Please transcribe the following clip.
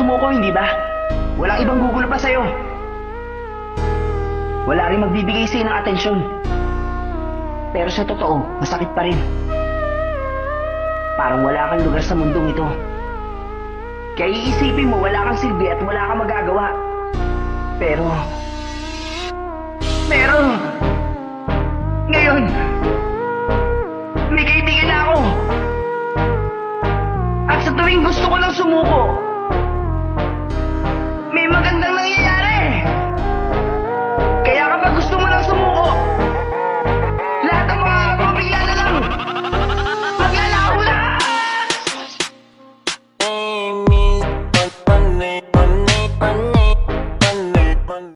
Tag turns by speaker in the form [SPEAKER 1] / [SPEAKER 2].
[SPEAKER 1] sumuko, hindi ba? Walang ibang gugulo pa sa'yo. Wala rin magbibigay sa'yo ng atensyon. Pero sa totoo, masakit pa rin. Parang wala kang lugar sa mundong ito. Kaya iisipin mo wala kang silbi at wala kang magagawa. Pero... Ngayon... May kaibigan na ako. At sa tuwing gusto ko lang sumuko,